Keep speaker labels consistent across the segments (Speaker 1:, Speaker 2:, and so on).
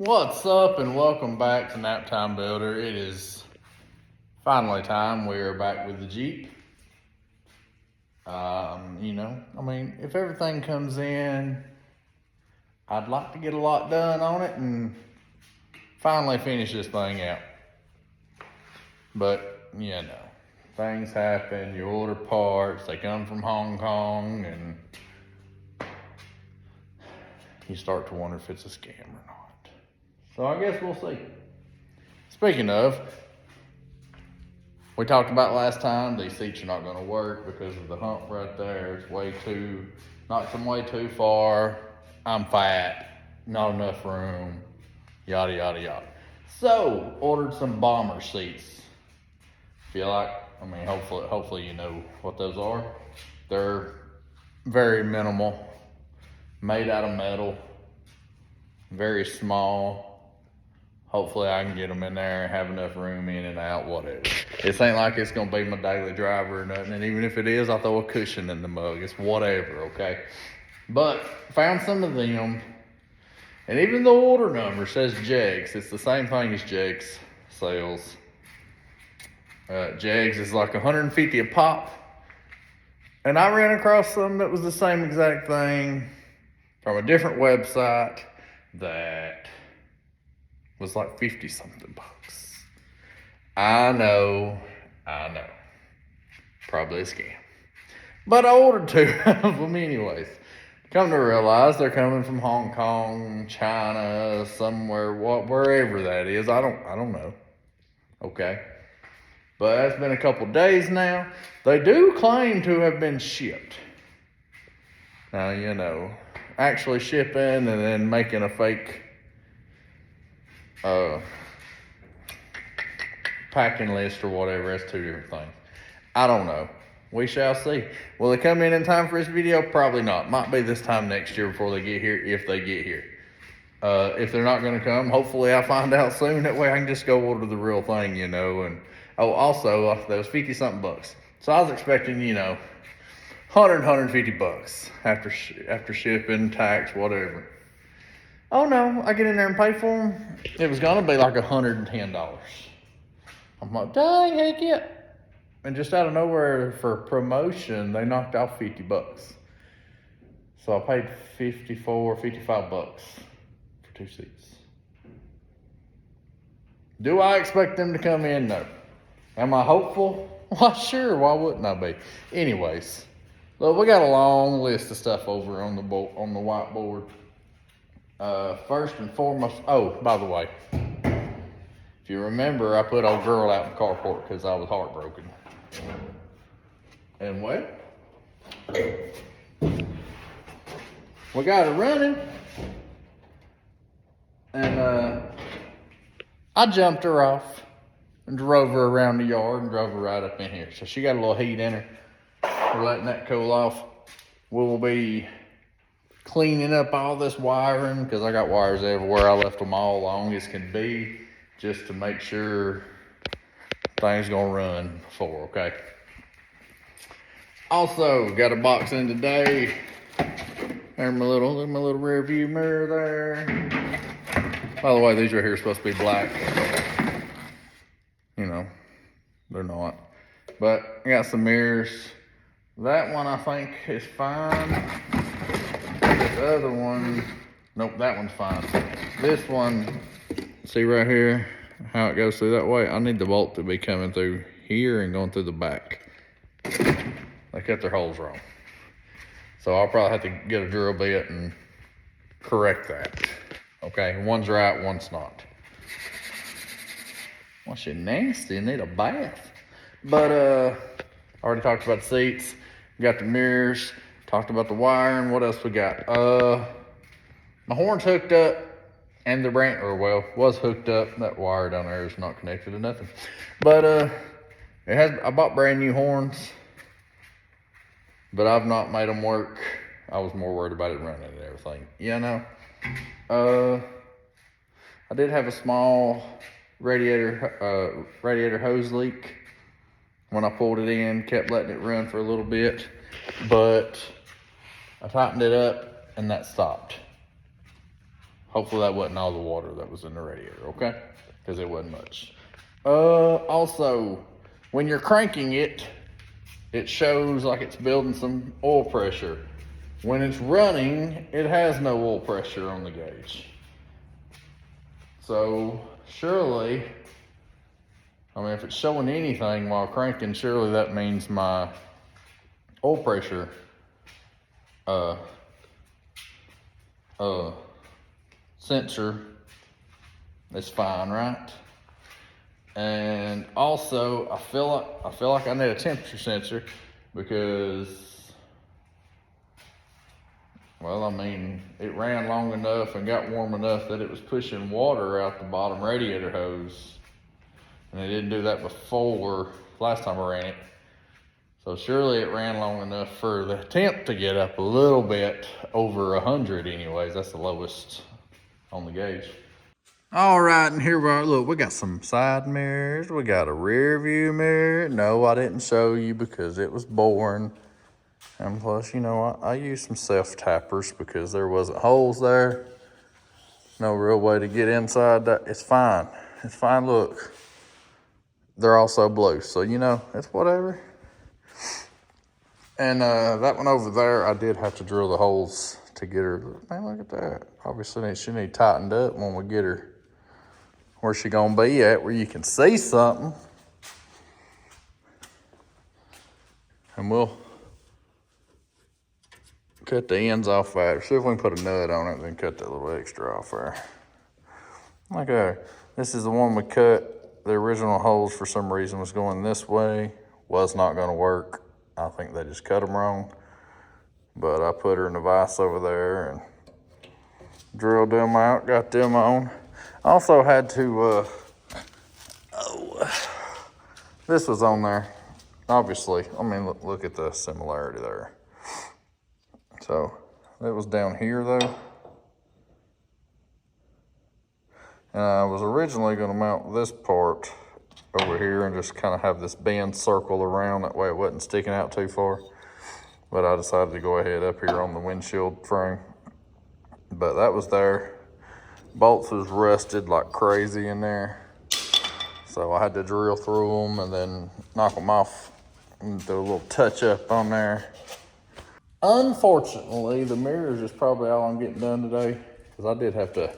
Speaker 1: What's up and welcome back to Naptime Builder. It is finally time. We are back with the Jeep. If everything comes in, I'd like to get a lot done on it and finally finish this thing out. But, things happen. You order parts, they come from Hong Kong, and you start to wonder if it's a scam or not. So I guess we'll see. Speaking of, we talked about last time, these seats are not gonna work because of the hump right there. It's knocks them way too far. I'm fat, not enough room, yada, yada, yada. So, ordered some bomber seats. Hopefully you know what those are. They're very minimal, made out of metal, very small. Hopefully I can get them in there and have enough room in and out, whatever. This ain't like it's gonna be my daily driver or nothing, and even if it is, I'll throw a cushion in the mug. It's whatever, okay? But found some of them, and even the order number says Jegs. It's the same thing as Jegs sales. Jegs is like $150 a pop, and I ran across some that was the same exact thing from a different website that was like 50 something bucks. I know. Probably a scam. But I ordered two of them anyways. Come to realize they're coming from Hong Kong, China, somewhere, wherever that is. I don't know. Okay. But it's been a couple days now. They do claim to have been shipped. Now, actually shipping and then making a fake packing list or whatever. That's two different things. I don't know. We shall see. Will they come in time for this video? Probably not. Might be this time next year before they get here, if they get here. If they're not going to come, hopefully I'll find out soon. That way I can just go order the real thing, and also that was 50 something bucks. So I was expecting, 150 bucks after shipping, tax, whatever. Oh no, I get in there and pay for them. It was gonna be like $110. I'm like, dang, heck yeah. And just out of nowhere for promotion, they knocked off 50 bucks. So I paid 55 bucks for two seats. Do I expect them to come in? No. Am I hopeful? Well, sure, why wouldn't I be? Anyways, look, we got a long list of stuff over on the whiteboard. First and foremost, by the way, if you remember, I put old girl out in the carport because I was heartbroken. And we got her running, and I jumped her off and drove her around the yard and drove her right up in here. So she got a little heat in her. We're letting that cool off. We will be cleaning up all this wiring because I got wires everywhere. I left them all long as can be just to make sure things gonna run for, okay? Also, got a box in today. There's my little rear view mirror there. By the way, these right here are supposed to be black. They're not. But I got some mirrors. That one I think is fine. This other one, nope, that one's fine. This one, see right here, how it goes through that way? I need the bolt to be coming through here and going through the back. They cut their holes wrong. So I'll probably have to get a drill bit and correct that. Okay, one's right, one's not. Well, she nasty, need a bath. But, I already talked about the seats. Got the mirrors. Talked about the wiring. What else we got? My horn's hooked up, and the was hooked up. That wire down there is not connected to nothing. But I bought brand new horns, but I've not made them work. I was more worried about it running and everything. I did have a small radiator hose leak when I pulled it in. Kept letting it run for a little bit, but I tightened it up and that stopped. Hopefully that wasn't all the water that was in the radiator, okay? Because it wasn't much. Also, when you're cranking it, it shows like it's building some oil pressure. When it's running, it has no oil pressure on the gauge. So surely, I mean, if it's showing anything while cranking, surely that means my oil pressure sensor is fine, right? And also, I feel like I need a temperature sensor because, well, I mean, it ran long enough and got warm enough that it was pushing water out the bottom radiator hose. And it didn't do that before, last time I ran it. So surely it ran long enough for the temp to get up a little bit over 100 anyways. That's the lowest on the gauge. All right, and here we are. Look, we got some side mirrors. We got a rear view mirror. No, I didn't show you because it was boring. And plus, you know, I used some self-tappers because there wasn't holes there. No real way to get inside that. It's fine. It's fine. Look, they're also blue, so, you know, it's whatever. And that one over there, I did have to drill the holes to get her. Man, look at that. Obviously, she need tightened up when we get her where she gonna be at, where you can see something. And we'll cut the ends off there. See if we can put a nut on it, then cut that little extra off there. Okay, this is the one we cut. The original holes, for some reason, was going this way. Was not gonna work. I think they just cut them wrong. But I put her in the vise over there and drilled them out, got them on. Also had to, this was on there, obviously. I mean, look at the similarity there. So, it was down here though. And I was originally gonna mount this part over here and just kind of have this band circle around, that way it wasn't sticking out too far. But I decided to go ahead up here on the windshield frame. But that was there. Bolts was rusted like crazy in there. So I had to drill through them and then knock them off and do a little touch up on there. Unfortunately, the mirrors is probably all I'm getting done today, because I did have to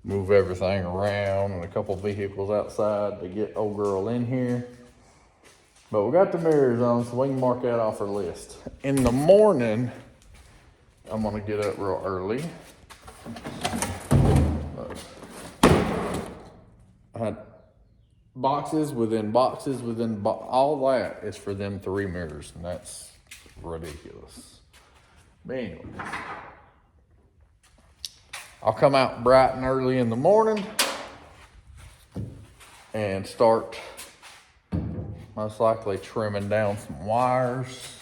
Speaker 1: move everything around and a couple vehicles outside to get old girl in here. But we got the mirrors on, so we can mark that off our list. In the morning, I'm gonna get up real early. I had boxes within boxes within all that is for them 3 mirrors, and that's ridiculous. But anyway, I'll come out bright and early in the morning and start most likely trimming down some wires.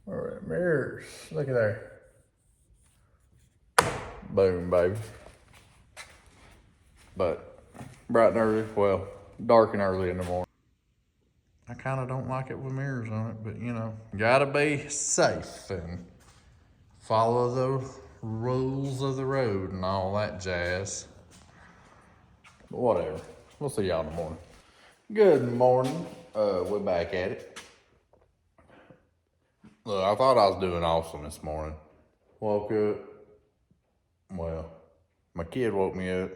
Speaker 1: Where are the mirrors? Look at there. Boom, baby. But bright and early, well, dark and early in the morning. I kind of don't like it with mirrors on it, but you know, gotta be safe and follow the rules of the road and all that jazz. But whatever, we'll see y'all in the morning. Good morning, we're back at it. Look, I thought I was doing awesome this morning. Woke up, well, my kid woke me up.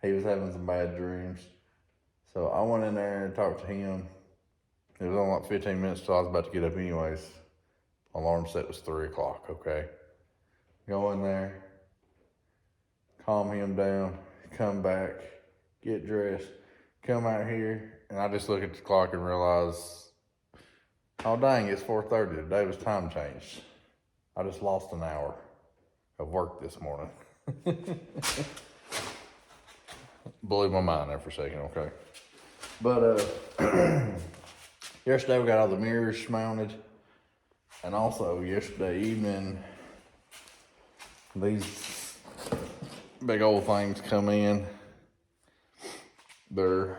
Speaker 1: He was having some bad dreams. So I went in there and talked to him. It was only like 15 minutes till I was about to get up anyways. Alarm set was 3 o'clock, okay? Go in there, calm him down, come back, get dressed, come out here, and I just look at the clock and realize, oh dang, it's 4:30. Today was time changed. I just lost an hour of work this morning. Blew my mind there for a second, okay? But yesterday we got all the mirrors mounted. And also yesterday evening, these big old things come in. They're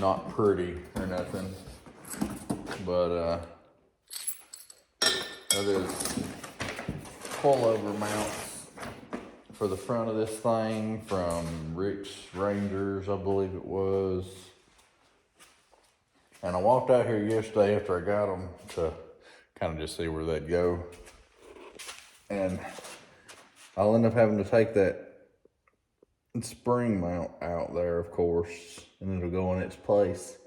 Speaker 1: not pretty or nothing, but that is pullover mounts for the front of this thing from Rick's Rangers, I believe it was. And I walked out here yesterday after I got them to kind of just see where they'd go. And I'll end up having to take that spring mount out there, of course, and it'll go in its place.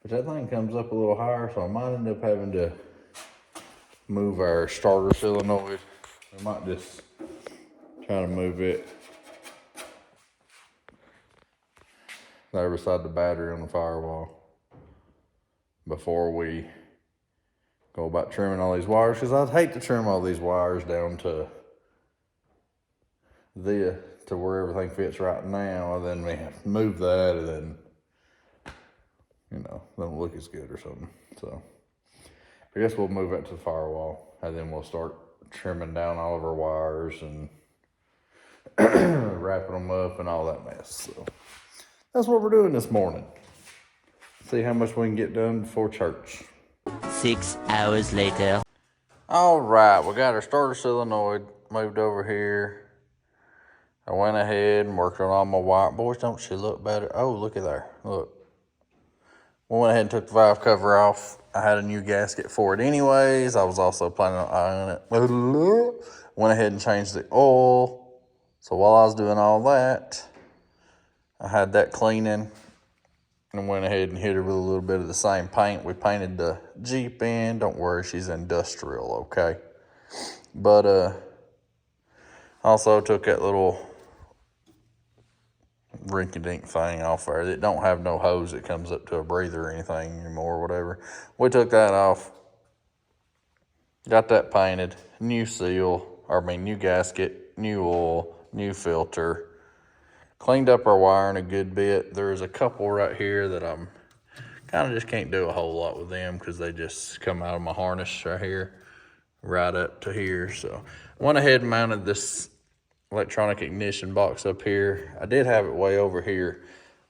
Speaker 1: But that thing comes up a little higher, so I might end up having to move our starter solenoid. I might just try to move it there beside the battery on the firewall before we go about trimming all these wires, because I'd hate to trim all these wires down to where everything fits right now, and then we have to move that, and then, you know, don't look as good or something. So I guess we'll move it to the firewall, and then we'll start trimming down all of our wires and wrapping them up and all that mess. So that's what we're doing this morning. See how much we can get done before church.
Speaker 2: 6 hours later.
Speaker 1: All right, we got our starter solenoid moved over here. I went ahead and worked on all my wire. Boys, don't she look better? Oh, look at there. Look. We went ahead and took the valve cover off. I had a new gasket for it anyways. I was also planning on eyeing it. Went ahead and changed the oil. So while I was doing all that, I had that cleaning and went ahead and hit her with a little bit of the same paint we painted the Jeep in. Don't worry, she's industrial, okay? But also took that little rinky-dink thing off there. It don't have no hose that comes up to a breather or anything anymore, whatever. We took that off, got that painted, new new gasket, new oil, new filter. Cleaned up our wiring a good bit. There's a couple right here that I'm kind of just can't do a whole lot with them because they just come out of my harness right here, right up to here. So went ahead and mounted this electronic ignition box up here. I did have it way over here,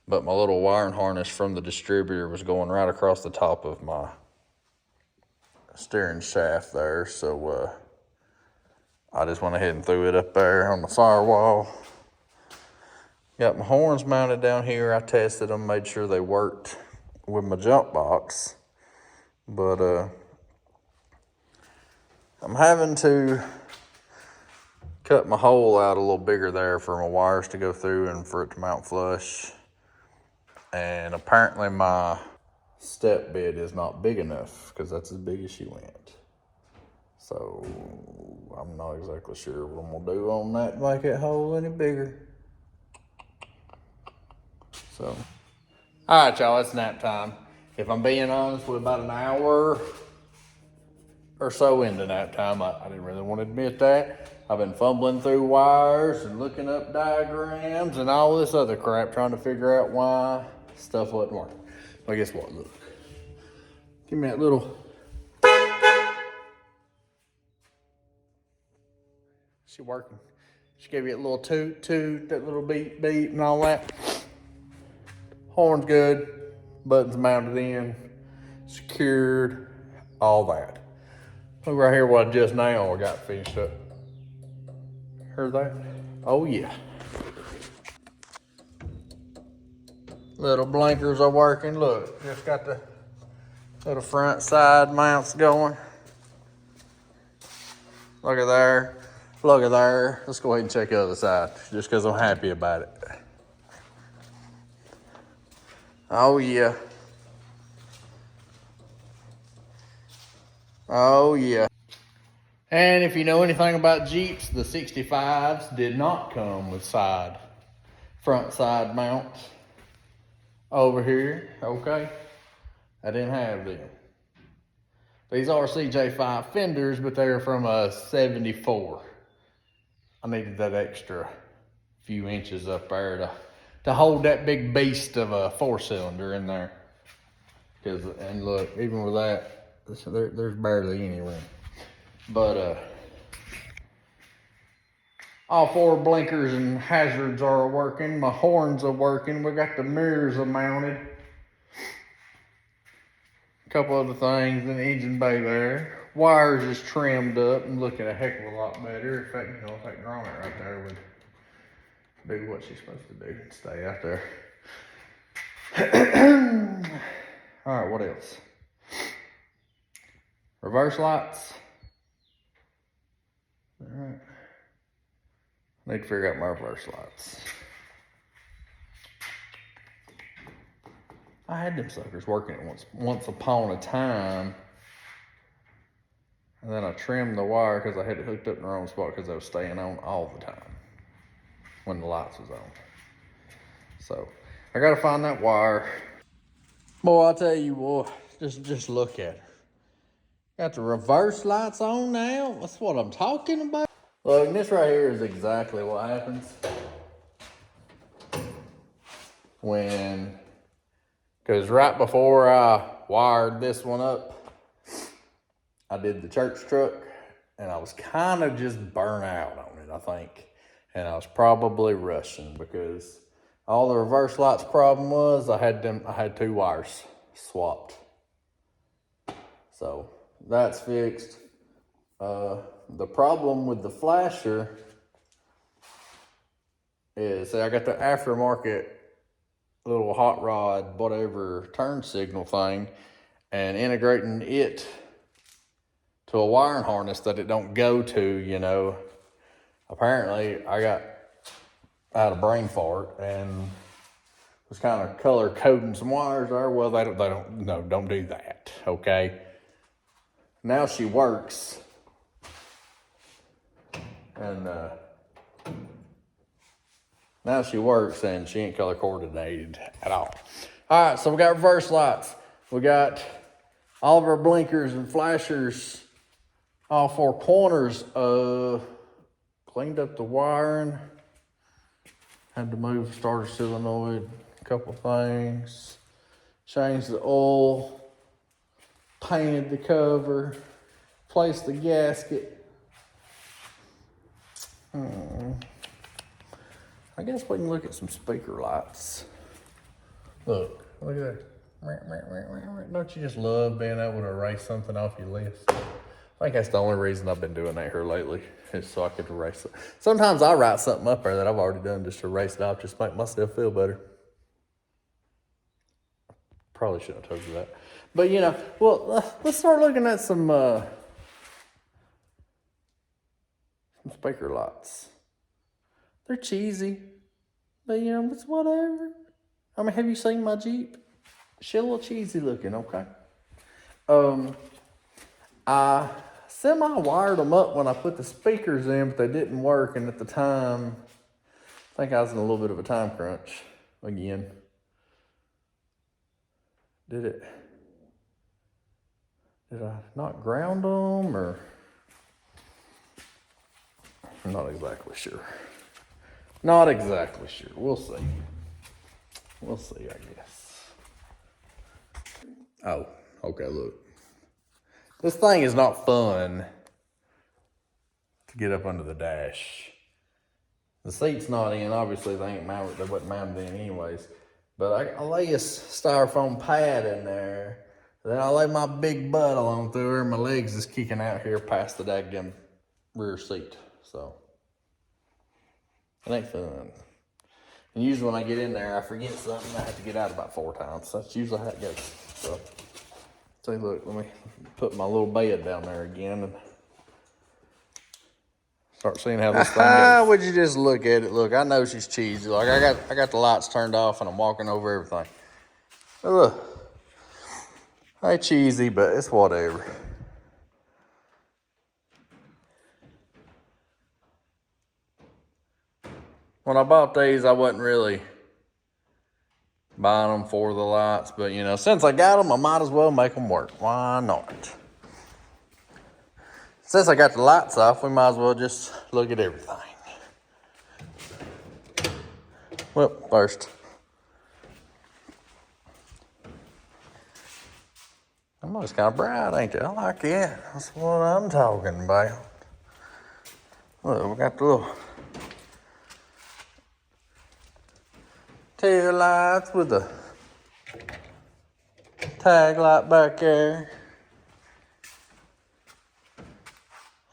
Speaker 1: but my little wiring harness from the distributor was going right across the top of my steering shaft there. So I just went ahead and threw it up there on the firewall. Got my horns mounted down here. I tested them, made sure they worked with my jump box. But I'm having to cut my hole out a little bigger there for my wires to go through and for it to mount flush. And apparently my step bit is not big enough because that's as big as she went. So I'm not exactly sure what I'm gonna do on that to make that hole any bigger. So, all right, y'all, it's nap time. If I'm being honest, we're about an hour or so into nap time. I didn't really want to admit that. I've been fumbling through wires and looking up diagrams and all this other crap, trying to figure out why stuff wasn't working. But guess what? Look. Give me that little. She working. She gave you a little toot, that little beep, and all that. Horn's good. Buttons mounted in. Secured. All that. Look right here what just now I got finished up. Heard that? Oh yeah. Little blinkers are working. Look, just got the little front side mounts going. Look at there. Look at there. Let's go ahead and check the other side, just because I'm happy about it. Oh yeah. Oh yeah. And if you know anything about Jeeps, the 65s did not come with front side mounts over here, okay? I didn't have them. These are CJ5 fenders, but they're from a 74. I needed that extra few inches up there to hold that big beast of a 4-cylinder in there. And look, even with that, there's barely any room. But all 4 blinkers and hazards are working. My horns are working. We got the mirrors are mounted. A couple other things in the engine bay there. Wires is trimmed up and looking a heck of a lot better. In fact, that grommet right there would do what she's supposed to do, stay out there. All right, what else? Reverse lights. All right. Need to figure out my reverse lights. I had them suckers working at once upon a time. And then I trimmed the wire because I had it hooked up in the wrong spot because I was staying on all the time when the lights was on. So I gotta find that wire. Boy, I tell you, boy, just look at her. Got the reverse lights on now. That's what I'm talking about. Look, this right here is exactly what happens because right before I wired this one up, I did the church truck and I was kind of just burnt out on it, I think. And I was probably rushing because all the reverse lights problem was I had 2 wires swapped. So that's fixed. The problem with the flasher is I got the aftermarket little hot rod, whatever turn signal thing, and integrating it to a wiring harness that it don't go to, you know. Apparently I had a brain fart and was kind of color coding some wires there. Well, don't do that, okay? Now she works. And now she works and she ain't color coordinated at all. All right, so we got reverse lights. We got all of our blinkers and flashers, all 4 corners. Cleaned up the wiring. Had to move the starter solenoid, a couple things. Changed the oil. Painted the cover. Placed the gasket. I guess we can look at some speaker lights. Look at that. Don't you just love being able to erase something off your list? I think that's the only reason I've been doing that here lately, is so I could erase it. Sometimes I write something up there that I've already done just to erase it off, just to make myself feel better. Probably shouldn't have told you that. But, you know, well, let's start looking at some speaker lights. They're cheesy, but, you know, it's whatever. I mean, have you seen my Jeep? She's a little cheesy looking, okay? I semi-wired them up when I put the speakers in, but they didn't work, and at the time, I think I was in a little bit of a time crunch again. Did I not ground them, or? I'm not exactly sure. Not exactly sure. We'll see. We'll see, I guess. Oh, okay, look. This thing is not fun to get up under the dash. The seat's not in. Obviously, they wasn't mounted in anyways. But I lay a styrofoam pad in there. Then I lay my big butt along through her. My legs is kicking out here past the daggum rear seat. So, it ain't fun. And usually when I get in there, I forget something. I have to get out about 4 times. That's usually how it goes. So, see, look, let me put my little bed down there again and start seeing how this thing goes. Would you just look at it? Look, I know she's cheesy. Like, I got the lights turned off and I'm walking over everything. But look, I ain't cheesy, but it's whatever. When I bought these, I wasn't really buying them for the lights, but you know, since I got them, I might as well make them work. Why not? Since I got the lights off, we might as well just look at everything. Well, first, I'm just kind of bright, ain't they? I like it. That's what I'm talking about. Look, we got the little tail lights with the tag light back there.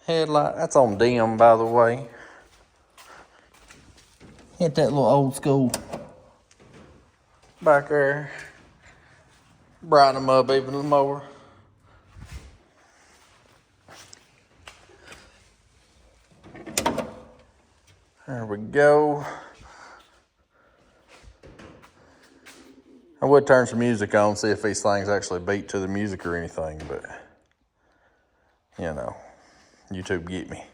Speaker 1: Headlight, that's on dim, by the way. Hit that little old school back there. Brighten them up even more. There we go. I would turn some music on, see if these things actually beat to the music or anything, but you know, YouTube get me.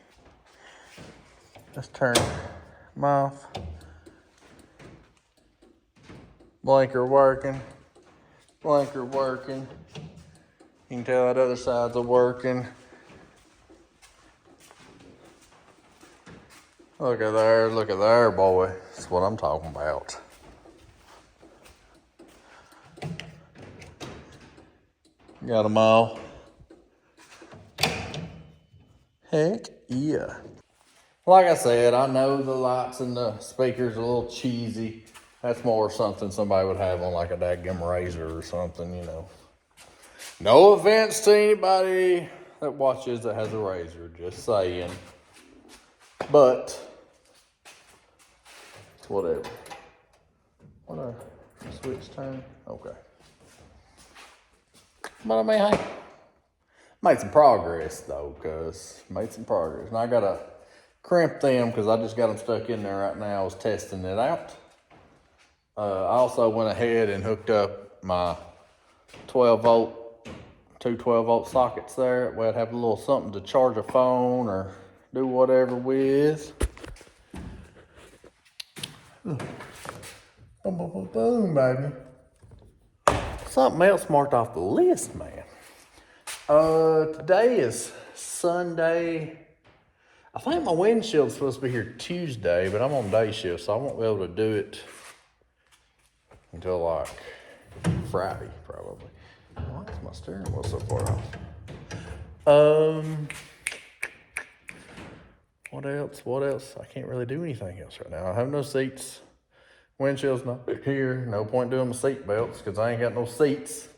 Speaker 1: Let's turn them off. Blinker working. Blinker working. You can tell that other side's working. Look at there, boy. That's what I'm talking about. Got them all. Heck yeah. Like I said, I know the lights and the speakers are a little cheesy. That's more something somebody would have on like a dadgum razor or something, you know. No offense to anybody that watches that has a razor, just saying. But, it's whatever. What a switch turn? Okay. But I mean, hey, made some progress though, made some progress. And I gotta crimp them because I just got them stuck in there right now. I was testing it out. I also went ahead and hooked up my 12 volt, two 12 volt sockets there. That way I'd have a little something to charge a phone or do whatever with. Boom, boom, boom, boom, baby. Something else marked off the list, man. Today is Sunday. I think my windshield's supposed to be here Tuesday, but I'm on day shift, so I won't be able to do it until like Friday, probably. Why is my steering wheel so far off? What else? What else? I can't really do anything else right now. I have no seats. Windshield's not here. No point doing my seat belts because I ain't got no seats.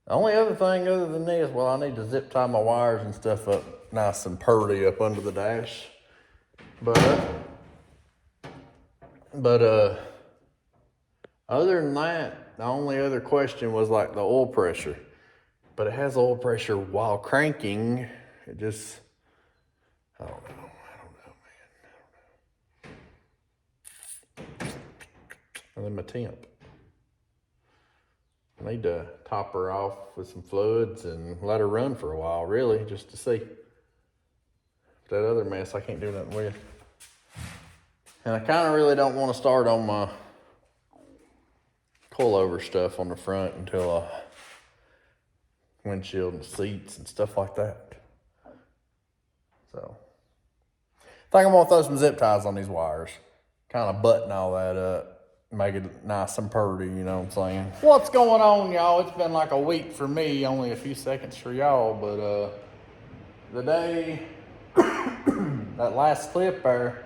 Speaker 1: The only other thing other than this, well, I need to zip tie my wires and stuff up nice and purdy up under the dash. But other than that, the only other question was like the oil pressure. But it has oil pressure while cranking. It just, I don't know, man. And then my temp. I need to top her off with some fluids and let her run for a while, really, just to see. That other mess I can't do nothing with. And I kind of really don't want to start on my coilover stuff on the front until windshield and seats and stuff like that. So, I think I'm gonna throw some zip ties on these wires. Kind of button all that up. Make it nice and purdy, you know what I'm saying? What's going on, y'all? It's been like a week for me, only a few seconds for y'all, but the day, that last clip there,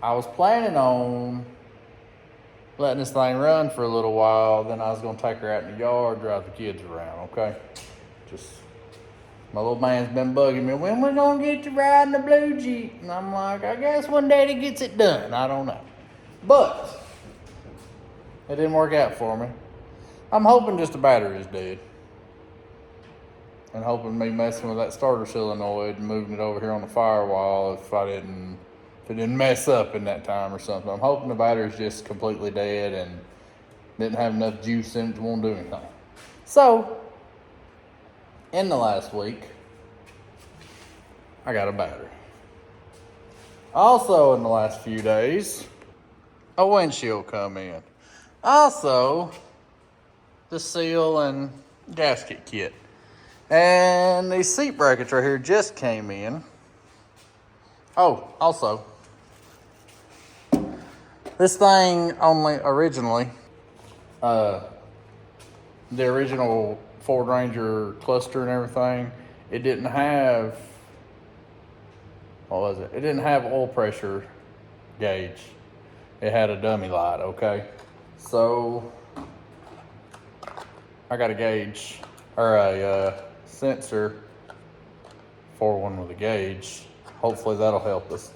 Speaker 1: I was planning on letting this thing run for a little while, then I was gonna take her out in the yard, drive the kids around, okay? Just, my little man's been bugging me, when we gonna get to riding the blue Jeep? And I'm like, I guess when Daddy gets it done, I don't know. But it didn't work out for me. I'm hoping just the battery is dead. And hoping me messing with that starter solenoid and moving it over here on the firewall if it didn't mess up in that time or something. I'm hoping the battery's just completely dead and didn't have enough juice in it to want to do anything. So, in the last week, I got a battery. Also in the last few days, a windshield come in. Also, the seal and gasket kit. And these seat brackets right here just came in. Oh, also, this thing only originally, the original Ford Ranger cluster and everything, it didn't have, what was it? It didn't have oil pressure gauge. It had a dummy light, okay? So, I got a gauge, or a sensor for one with a gauge. Hopefully that'll help us.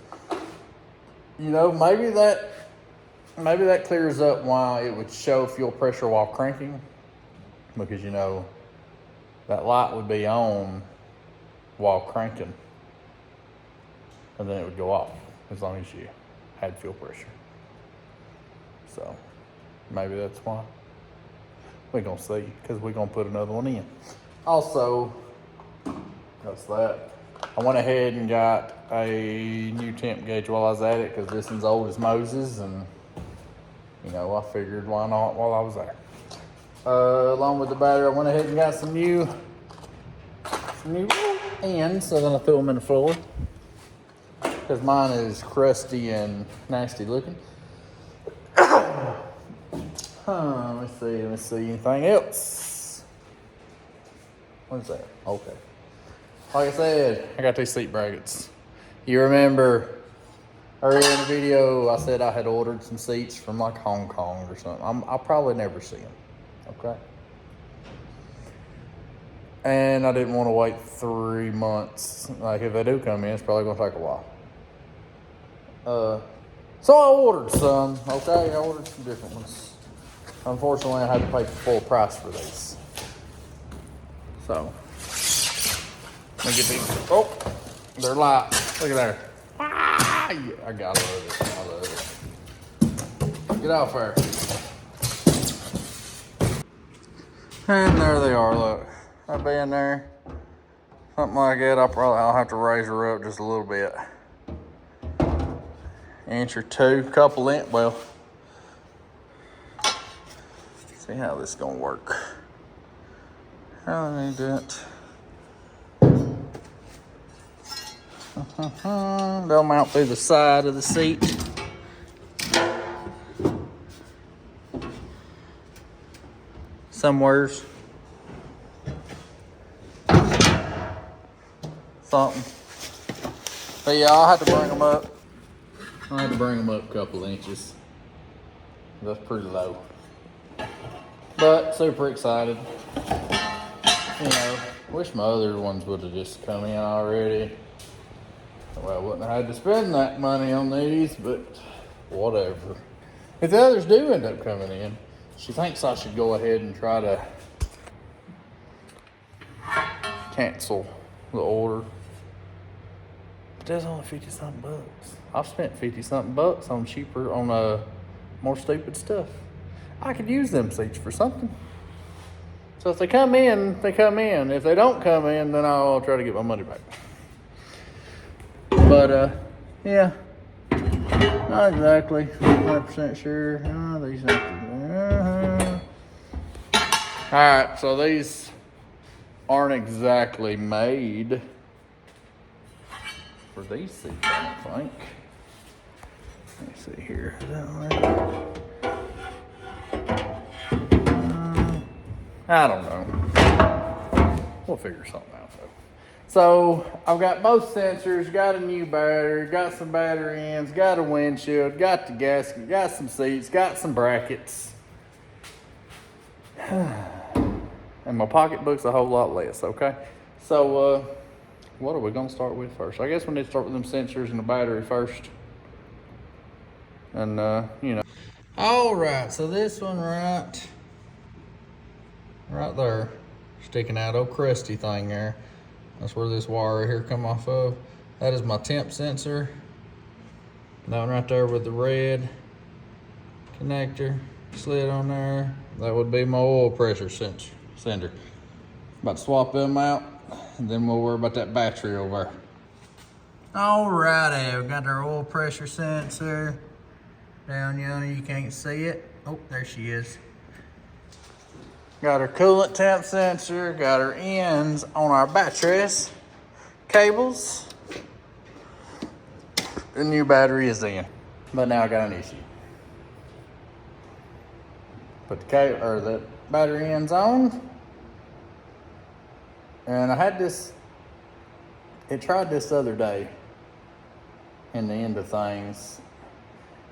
Speaker 1: you know, maybe that clears up why it would show fuel pressure while cranking, because you know that light would be on while cranking, and then it would go off as long as you had fuel pressure. So maybe that's why. We're gonna see, because we're gonna put another one in. Also, that's that. I went ahead and got a new temp gauge while I was at it, because this one's old as Moses, and you know, I figured why not while I was there. Along with the battery, I went ahead and got some new ends, so then I threw them in the floor, because mine is crusty and nasty looking. Let me see, anything else? What is that? Okay. Like I said, I got these seat brackets. You remember earlier in the video, I said I had ordered some seats from like Hong Kong or something. I'll probably never see them, okay? And I didn't want to wait 3 months. Like if they do come in, it's probably gonna take a while. So I ordered some, okay? I ordered some different ones. Unfortunately, I had to pay full price for these. So, let me get these. Oh, they're light. Look at there. Ah, yeah, I love it. I love it. Get out there. And there they are. Look, I'll be in there. Something like that. I'll have to raise her up just a little bit. Inch or two, couple inch. Well, see how this is gonna work. I need that. They'll mount through the side of the seat. Somewheres. Something. But yeah, I'll have to bring them up. I'll have to bring them up a couple inches. That's pretty low. But super excited. You know, wish my other ones would have just come in already. Well, I wouldn't have had to spend that money on these, but whatever. If the others do end up coming in, she thinks I should go ahead and try to cancel the order. But that's only 50-something bucks. I've spent 50-something bucks on cheaper, on more stupid stuff. I could use them seats for something. So if they come in, they come in. If they don't come in, then I'll try to get my money back. But, yeah. Not exactly 100% sure. These Alright, so these aren't exactly made for these seats, I don't think. Let me see here. Is that right? I don't know. We'll figure something out though. So I've got both sensors, got a new battery, got some battery ends, got a windshield, got the gasket, got some seats, got some brackets. And my pocketbook's a whole lot less, okay? So what are we gonna start with first? I guess we need to start with them sensors and the battery first. And you know. All right, so this one right there, sticking out, old crusty thing there. That's where this wire here come off of. That is my temp sensor. That one right there with the red connector slid on there. That would be my oil pressure sender. About to swap them out, and then we'll worry about that battery over there. Alrighty, we got our oil pressure sensor down yonder. You can't see it. Oh, there she is. Got our coolant temp sensor, got our ends on our batteries, cables. The new battery is in, but now I got an issue. Put the battery ends on, and I had this. It tried this the other day. In the end of things,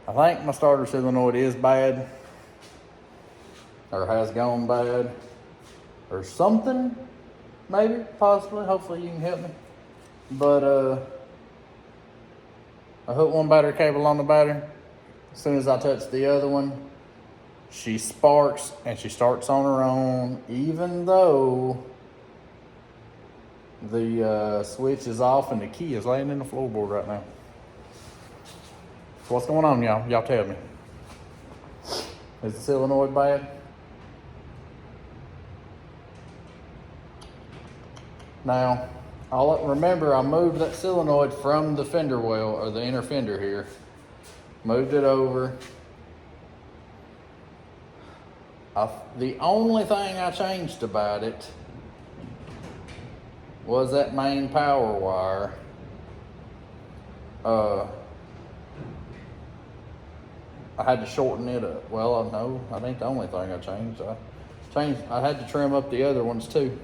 Speaker 1: I think my starter solenoid is bad. Or has gone bad, or something, maybe, possibly. Hopefully you can help me. But I hooked one battery cable on the battery. As soon as I touch the other one, she sparks and she starts on her own, even though the switch is off and the key is laying in the floorboard right now. So what's going on, y'all? Y'all tell me. Is the solenoid bad? Now, remember I moved that solenoid from the fender well, or the inner fender here. Moved it over. The only thing I changed about it was that main power wire. I had to shorten it up. Well, no, that ain't the only thing I changed. I had to trim up the other ones too.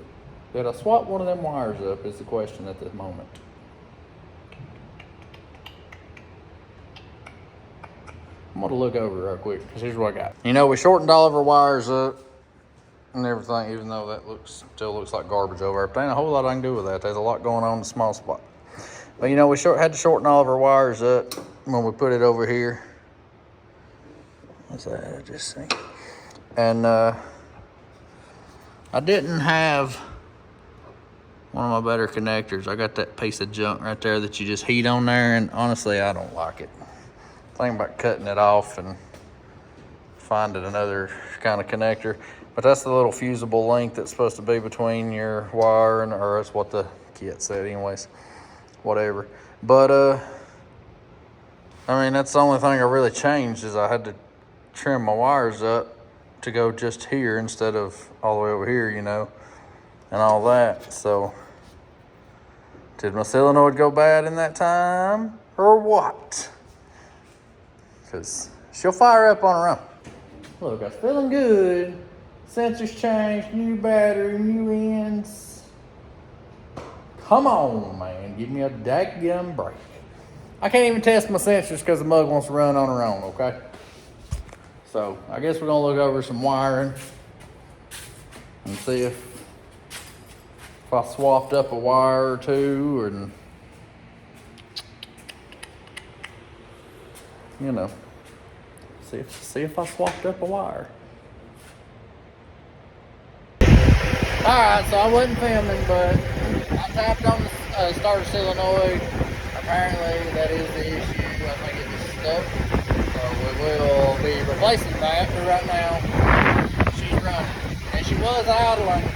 Speaker 1: Did I swap one of them wires up is the question at this moment. I'm gonna look over real quick, because here's what I got. You know, we shortened all of our wires up and everything, even though that still looks like garbage over there. There ain't a whole lot I can do with that. There's a lot going on in the small spot. But you know, we had to shorten all of our wires up when we put it over here. What's that I just seen? And I didn't have one of my better connectors. I got that piece of junk right there that you just heat on there, and honestly, I don't like it. Thinking about cutting it off and finding another kind of connector. But that's the little fusible link that's supposed to be between your wire and, or that's what the kit said anyways. Whatever. But I mean, that's the only thing I really changed, is I had to trim my wires up to go just here instead of all the way over here, you know, and all that. So did my solenoid go bad in that time or what? Because she'll fire up on her own. Look, I'm feeling good. Sensors changed, new battery, new ends. Come on, man. Give me a dadgum break. I can't even test my sensors because the mug wants to run on her own, okay? So I guess we're gonna look over some wiring and see if I swapped up a wire or two, and you know, see if I swapped up a wire. All right, so I wasn't filming, but I tapped on the starter solenoid. Apparently that is the issue. I think it was stuck. So we will be replacing that. But right now, she's running. And she was idling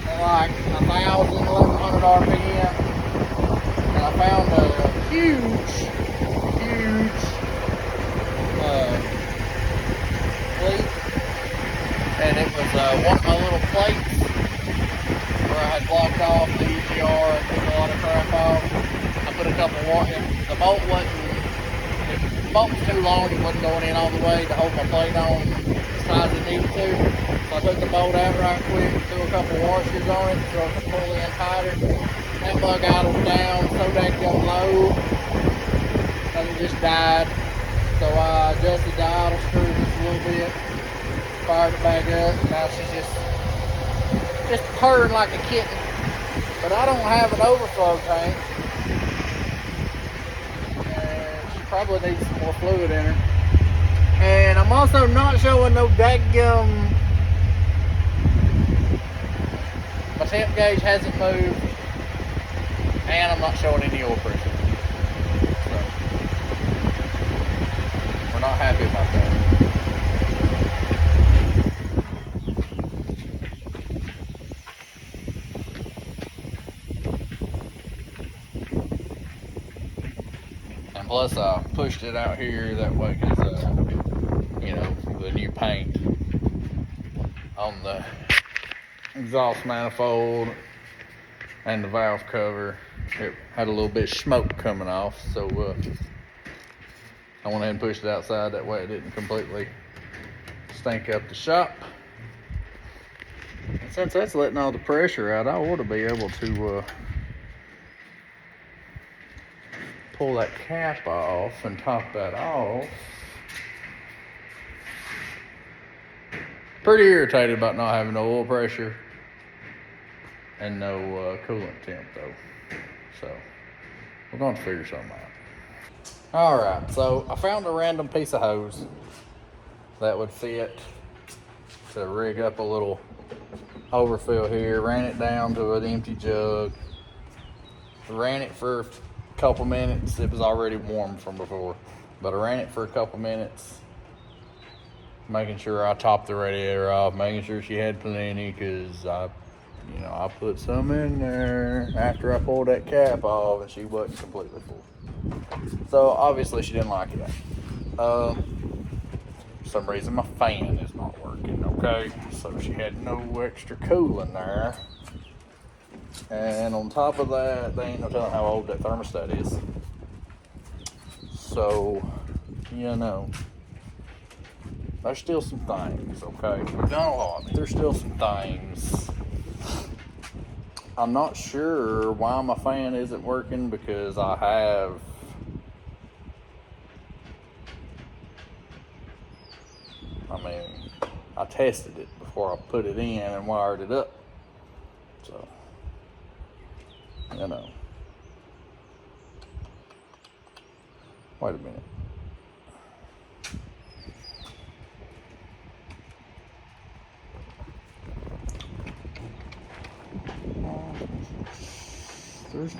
Speaker 1: at like 1,100 RPM. And I found a huge leak. And it was one of my little plates where I had blocked off the EGR and took a lot of crap off. I put a couple of the bolt was too long, it wasn't going in all the way to hold my plate on as tight as it needed to. So I took the bolt out right quick, threw a couple of washers on it so I could pull in tighter. That bug idled down so daggone low that it just died. So I adjusted the idle screw just a little bit, fired it back up, and now she's just purring like a kitten. But I don't have an overflow tank. Probably needs some more fluid in her. And I'm also not showing no daggum. My temp gauge hasn't moved. And I'm not showing any oil pressure. So we're not happy about that. Plus, I pushed it out here that way because, you know, the new paint on the exhaust manifold and the valve cover, it had a little bit of smoke coming off. So I went ahead and pushed it outside that way it didn't completely stink up the shop. And since that's letting all the pressure out, I ought to be able to pull that cap off and top that off. Pretty irritated about not having no oil pressure and no coolant temp though. So we're going to figure something out. All right, so I found a random piece of hose that would fit to rig up a little overfill here. Ran it down to an empty jug. Ran it for a couple minutes. It was already warm from before, but I ran it for a couple minutes, making sure I topped the radiator off, making sure she had plenty, because I put some in there after I pulled that cap off and she wasn't completely full. So obviously she didn't like it. For some reason my fan is not working, okay? So she had no extra cooling there. And on top of that, they ain't no telling how old that thermostat is. So, there's still some things, okay? We've done a lot, but there's still some things. I'm not sure why my fan isn't working, because I tested it before I put it in and wired it up. So, Wait a minute. There's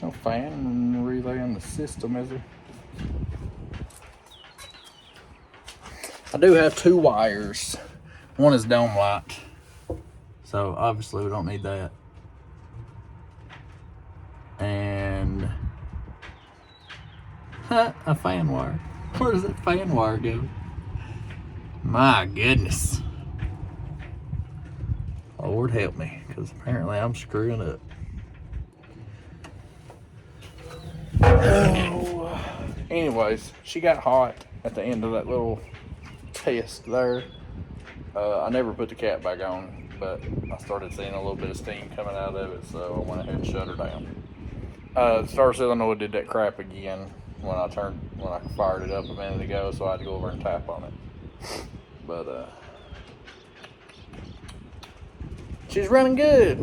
Speaker 1: no fan relay in the system, is there? I do have two wires. One is dome light, so obviously we don't need that. And a fan wire. Where does that fan wire go? My goodness. Lord help me, because apparently I'm screwing up. Oh. Anyways, she got hot at the end of that little test there. I never put the cap back on, but I started seeing a little bit of steam coming out of it, so I went ahead and shut her down. Star solenoid did that crap again when I fired it up a minute ago, so I had to go over and tap on it. But she's running good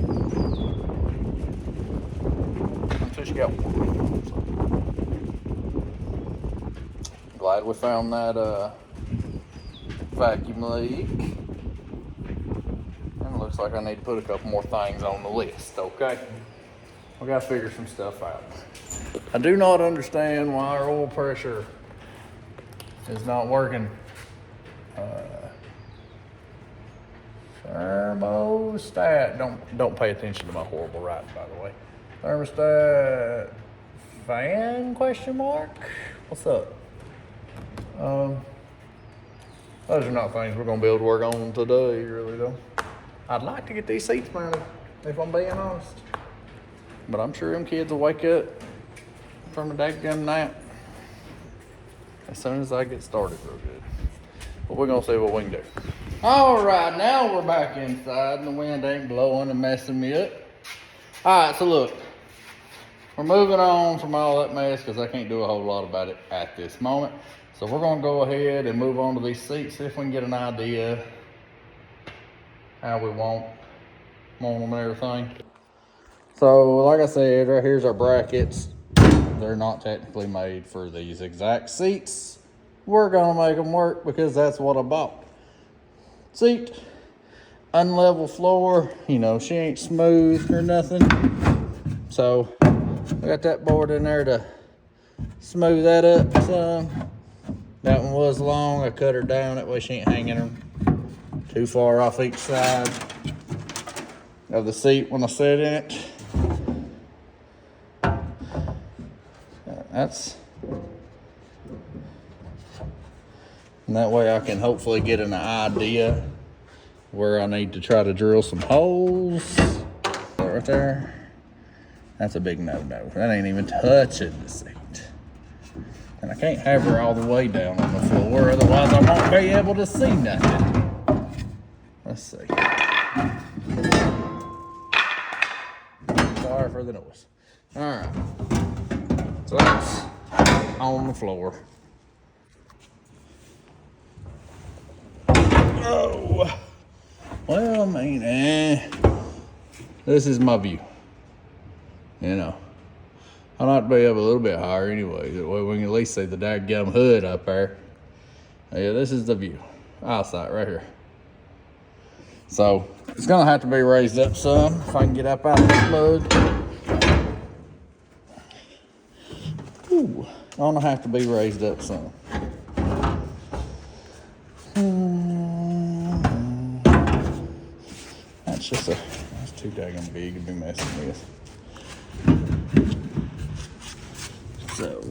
Speaker 1: until she got warm. So, glad we found that vacuum leak. And it looks like I need to put a couple more things on the list, okay? We gotta figure some stuff out. I do not understand why our oil pressure is not working. Thermostat, don't pay attention to my horrible writing, by the way. Thermostat fan question mark? What's up? Those are not things we're gonna be able to work on today, really though. I'd like to get these seats mounted, if I'm being honest. But I'm sure them kids will wake up from a dadgum nap as soon as I get started real good. But we're gonna see what we can do. All right, now we're back inside and the wind ain't blowing and messing me up. All right, so look, we're moving on from all that mess because I can't do a whole lot about it at this moment. So we're gonna go ahead and move on to these seats, see if we can get an idea how we want them and everything. So like I said, right here's our brackets. They're not technically made for these exact seats. We're gonna make them work because that's what I bought. Seat, unlevel floor, she ain't smooth or nothing. So I got that board in there to smooth that up some. That one was long, I cut her down, that way she ain't hanging her too far off each side of the seat when I sit in it. And that way I can hopefully get an idea where I need to try to drill some holes. Right there. That's a big no-no. That ain't even touching the seat. And I can't have her all the way down on the floor, otherwise I won't be able to see nothing. Let's see. Sorry for the noise. All right. So that's on the floor. Oh. Well, this is my view. I like to be up a little bit higher anyway. That way we can at least see the dadgum hood up there. Yeah, this is the view. Eyesight right here. So it's gonna have to be raised up some if I can get up out of this mud. Ooh, gonna have to be raised up some. That's too daggone big to be messing with. So,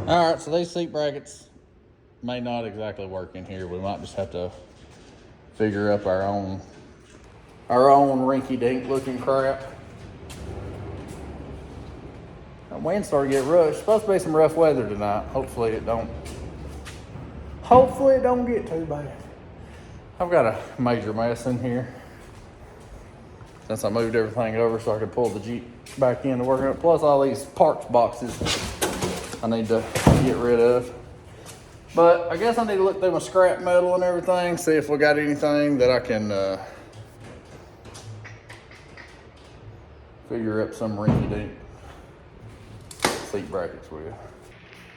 Speaker 1: all right, so these seat brackets may not exactly work in here. We might just have to figure up our own rinky-dink looking crap. The wind started to get rough. It's supposed to be some rough weather tonight. Hopefully it don't get too bad. I've got a major mess in here since I moved everything over so I could pull the Jeep back in to work on it. Plus all these parts boxes I need to get rid of. But I guess I need to look through my scrap metal and everything, see if we got anything that I can figure up some rinky-dink seat brackets with.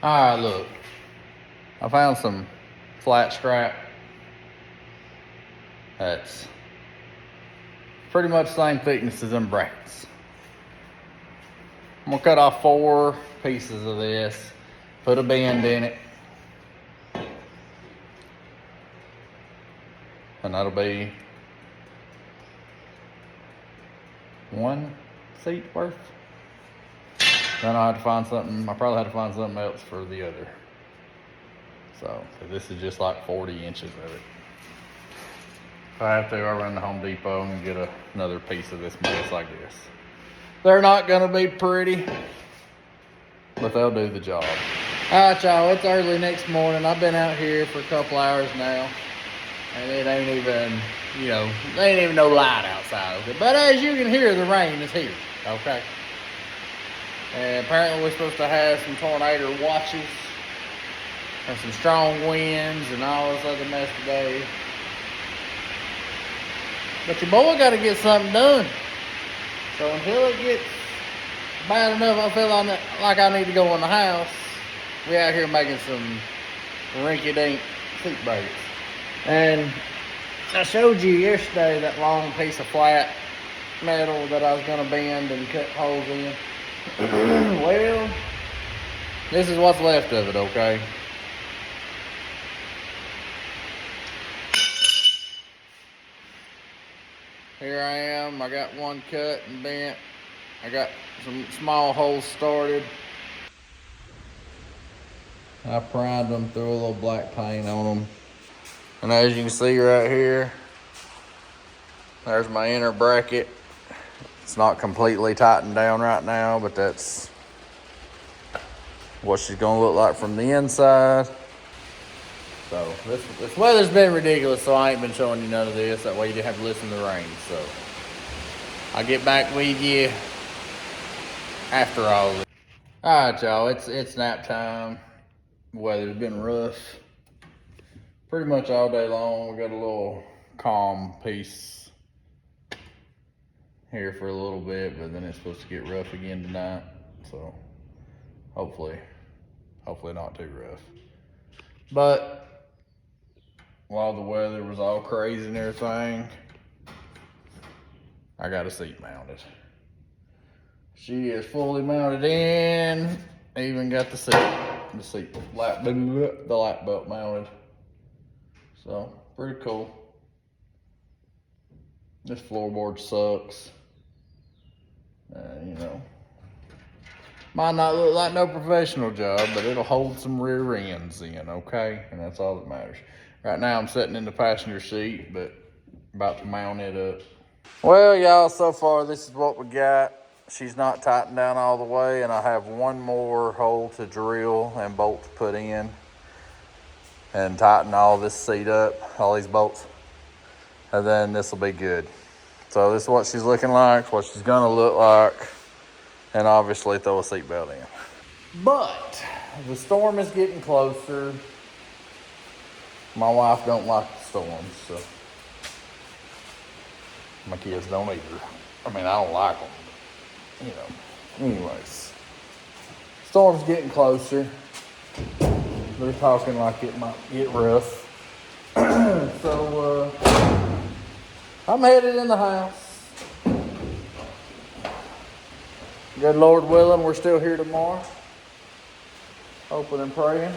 Speaker 1: All right, look. I found some flat scrap that's pretty much the same thickness as them brackets. I'm gonna cut off 4 pieces of this, put a bend in it, and that'll be 1 seat worth. Then I'll have to find something. I probably have to find something else for the other. So this is just like 40 inches of it. If I have to, I'll run to Home Depot and get another piece of this mess like this. They're not gonna be pretty, but they'll do the job. All right, y'all, it's early next morning. I've been out here for a couple hours now, and it ain't even, there ain't even no light outside of it. But as you can hear, the rain is here, okay? And apparently we're supposed to have some tornado watches and some strong winds and all this other mess today. But your boy got to get something done. So until it gets bad enough, I feel like I need to go in the house. We out here making some rinky-dink seat brackets. And I showed you yesterday that long piece of flat metal that I was going to bend and cut holes in. Well, this is what's left of it, okay? Here I am. I got one cut and bent. I got some small holes started. I primed them, threw a little black paint on them. And as you can see right here, there's my inner bracket. It's not completely tightened down right now, but that's what she's gonna look like from the inside. So this weather's been ridiculous, so I ain't been showing you none of this. That way you didn't have to listen to the rain. So I'll get back with you after all of this. All right, y'all, it's nap time. The weather's been rough pretty much all day long. We got a little calm piece here for a little bit, but then it's supposed to get rough again tonight. So hopefully not too rough. But while the weather was all crazy and everything, I got a seat mounted. She is fully mounted in. Even got the lap belt mounted. So pretty cool. This floorboard sucks. Might not look like no professional job, but it'll hold some rear ends in, okay? And that's all that matters. Right now I'm sitting in the passenger seat, but about to mount it up. Well, y'all, so far this is what we got. She's not tightened down all the way, and I have one more hole to drill and bolt to put in and tighten all this seat up, all these bolts, and then this will be good. So this is what she's looking like, what she's gonna look like, and obviously throw a seatbelt in. But the storm is getting closer. My wife don't like the storms, so my kids don't either. I mean, I don't like them, but, you know. Anyways, storm's getting closer. They're talking like it might get rough. So, I'm headed in the house. Good Lord willing, we're still here tomorrow. Hoping and praying.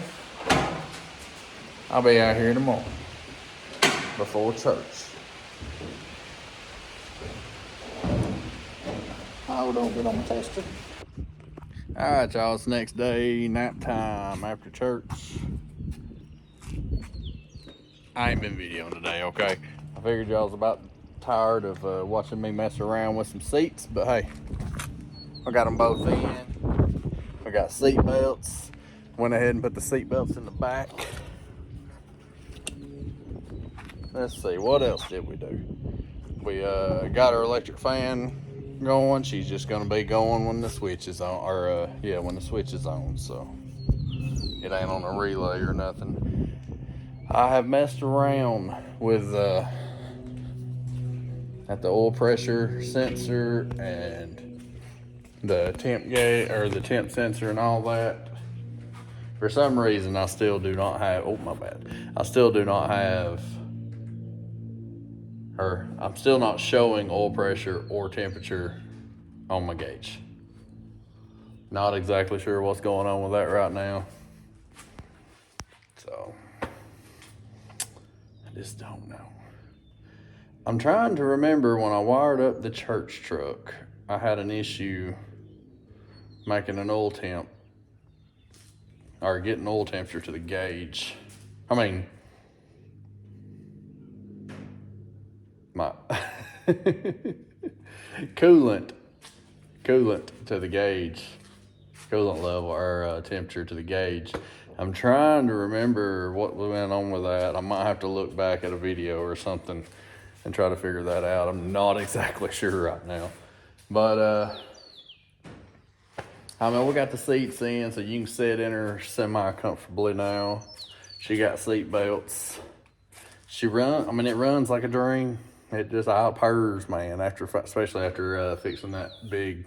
Speaker 1: I'll be out here tomorrow before church. Oh, don't get on my tester. All right, y'all, it's next day, nap time after church. I ain't been videoing today, okay? I figured y'all was about tired of watching me mess around with some seats, but hey, I got them both in. I got seat belts. Went ahead and put the seat belts in the back. Let's see, what else did we do? We got our electric fan going. She's just gonna be going when the switch is on, or yeah, when the switch is on, so it ain't on a relay or nothing. I have messed around with at the oil pressure sensor and the temp gauge, or the temp sensor and all that. For some reason, I still do not have, oh my bad, I still do not have, or I'm still not showing oil pressure or temperature on my gauge. Not exactly sure what's going on with that right now. So, I just don't know. I'm trying to remember when I wired up the church truck, I had an issue making an oil temp, or getting oil temperature to the gauge. I mean, my coolant to the gauge, coolant level, or temperature to the gauge. I'm trying to remember what went on with that. I might have to look back at a video or something and try to figure that out. I'm not exactly sure right now, but I mean, we got the seats in, so you can sit in her semi-comfortably now. She got seat belts. It runs like a dream. It just purrs, man, especially after fixing that big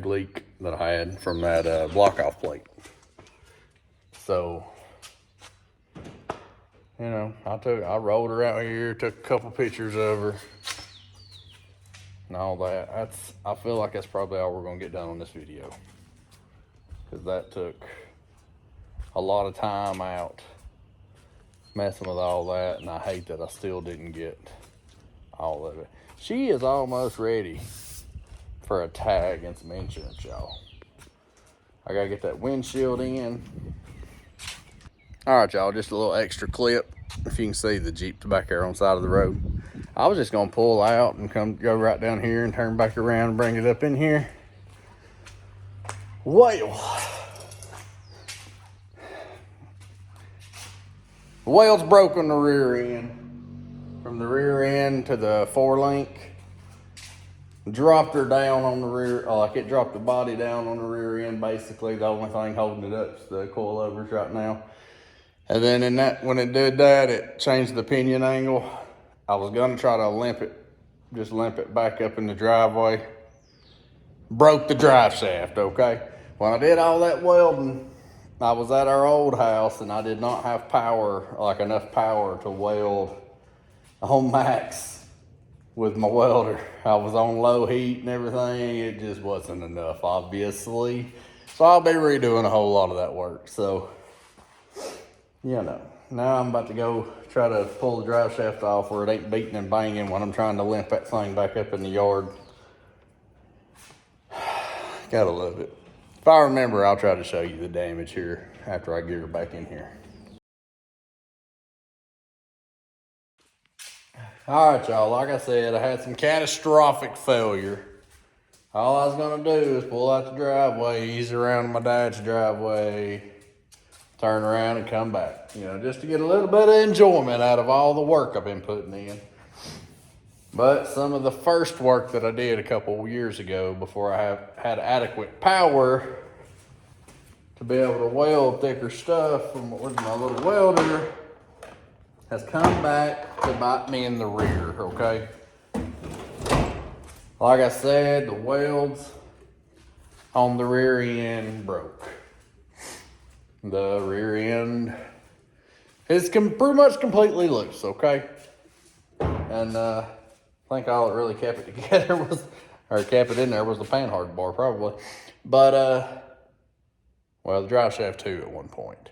Speaker 1: leak that I had from that block-off plate. So, you know, I rolled her out here, took a couple pictures of her and all that. I feel like that's probably all we're gonna get done on this video, because that took a lot of time out messing with all that, and I hate that I still didn't get all of it. She is almost ready for a tag and some insurance, y'all. I gotta get that windshield in. All right, y'all, just a little extra clip. If you can see the Jeep back there on the side of the road. I was just gonna pull out and go right down here and turn back around and bring it up in here. Well, the whale's broken the rear end. From the rear end to the 4-link. Dropped her down on the rear, like it dropped the body down on the rear end, basically. The only thing holding it up is the coilovers right now. And then when it did that, it changed the pinion angle. I was gonna try to limp it back up in the driveway. Broke the drive shaft, okay? When I did all that welding, I was at our old house and I did not have enough power to weld on max with my welder. I was on low heat and everything. It just wasn't enough, obviously. So I'll be redoing a whole lot of that work. So, you know, now I'm about to go try to pull the drive shaft off where it ain't beating and banging when I'm trying to limp that thing back up in the yard. Gotta love it. If I remember, I'll try to show you the damage here after I get her back in here. All right, y'all, like I said, I had some catastrophic failure. All I was gonna do is pull out the driveway, ease around my dad's driveway, turn around and come back. You know, just to get a little bit of enjoyment out of all the work I've been putting in. But some of the first work that I did a couple years ago, before I had adequate power to be able to weld thicker stuff with my little welder, has come back to bite me in the rear, okay? Like I said, the welds on the rear end broke. The rear end is pretty much completely loose, okay? And I think all that really kept it together was, or kept it in there was the panhard bar probably. But, well, the drive shaft too at one point.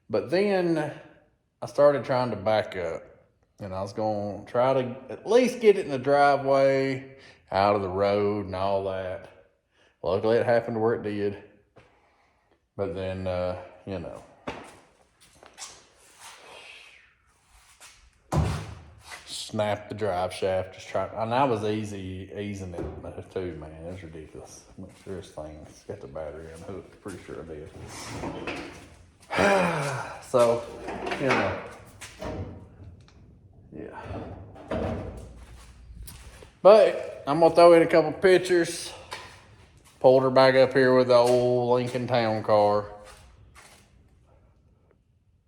Speaker 1: But then I started trying to back up, and I was going to try to at least get it in the driveway, out of the road and all that. Luckily it happened where it did. But then, you know, snapped the drive shaft, just trying, and I was easing it too, man. It was ridiculous. Make sure this thing's got the battery unhooked. Pretty sure I did. So, you know, yeah. But I'm gonna throw in a couple pictures. Pulled her back up here with the old Lincoln Town car.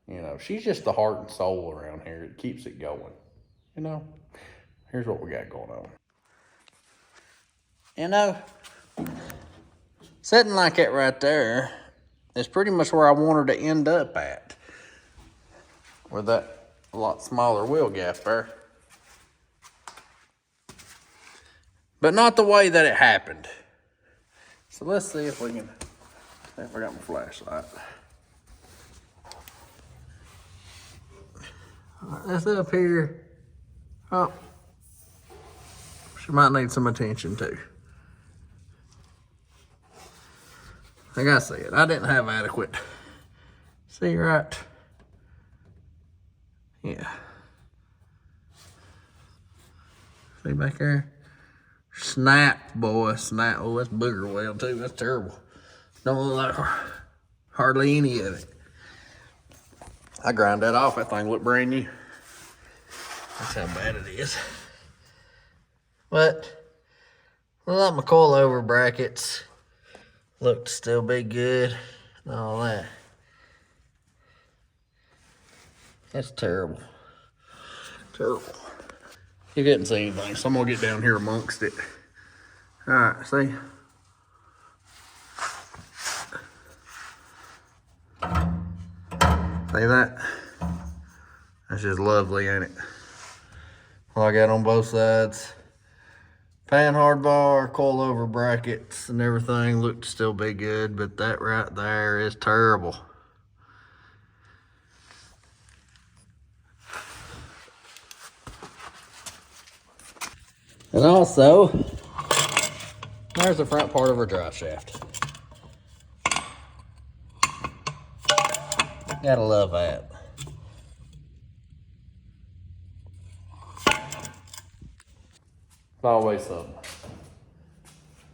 Speaker 1: You know, she's just the heart and soul around here. It keeps it going. You know, here's what we got going on. You know, sitting like that right there is pretty much where I want her to end up at. With that a lot smaller wheel gap there. But not the way that it happened. So let's see if we can, see if I got my flashlight. This up here, oh, she might need some attention too. Like I said, I didn't have adequate, see right, yeah. See back there? Snap, boy, snap. Oh, that's booger weld too, that's terrible. Don't look like hardly any of it. I grind that off, that thing looked brand new. That's how bad it is. But, I like my coilover brackets. Look to still be good and all that. That's terrible. Terrible. You couldn't see anything, so I'm gonna get down here amongst it. All right, see? See that? That's just lovely, ain't it? Well, I got on both sides. Panhard bar, coilover brackets, and everything look to still be good, but that right there is terrible. And also, there's the front part of our drive shaft. Gotta love that. Always something.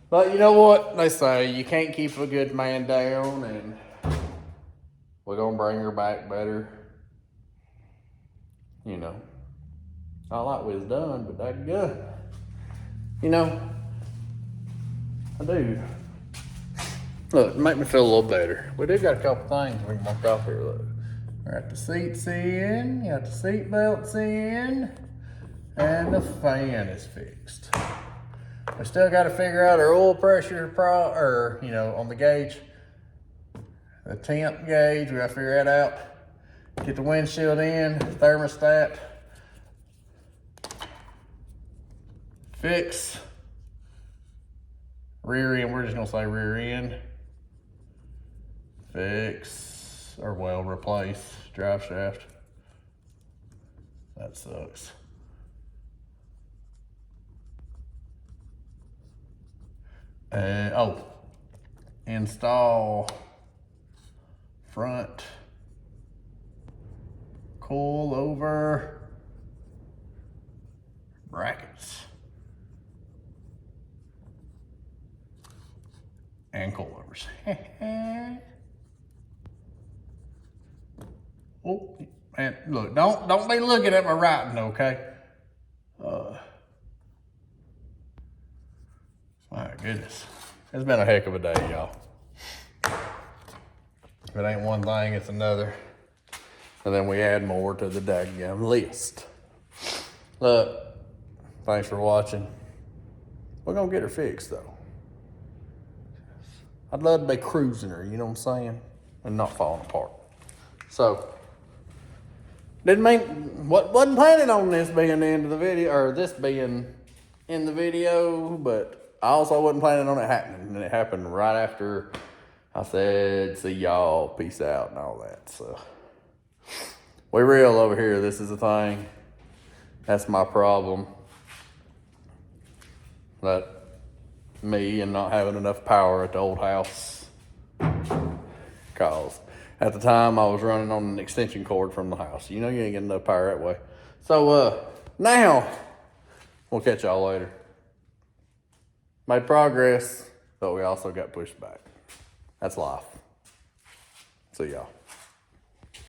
Speaker 1: But you know what they say, you can't keep a good man down, and we're gonna bring her back better. You know, not like we was done, but that's good. You know, I do. Look, it make me feel a little better. We do got a couple things we can mark off here. Look, we got the seats in, you got the seat belts in, and the fan is fixed. We still got to figure out our oil pressure, you know, on the gauge, the temp gauge. We got to figure that out. Get the windshield in, thermostat. Fix rear end. We're just gonna say rear end. Fix, or well, replace drive shaft. That sucks. And oh, install front coilover brackets and coilovers. Oh, and look, don't be looking at my writing, okay? My goodness, it's been a heck of a day, y'all. If it ain't one thing, it's another. And then we add more to the daggum list. Look, thanks for watching. We're gonna get her fixed though. I'd love to be cruising her, you know what I'm saying? And not falling apart. So, wasn't planning on this being the end of the video, or this being in the video, but I also wasn't planning on it happening. And it happened right after I said, see y'all, peace out, and all that. So, we real over here. This is the thing. That's my problem. That me and not having enough power at the old house. Cause at the time I was running on an extension cord from the house. You know you ain't getting enough power that way. So now we'll catch y'all later. Made progress, but we also got pushed back. That's life. See y'all.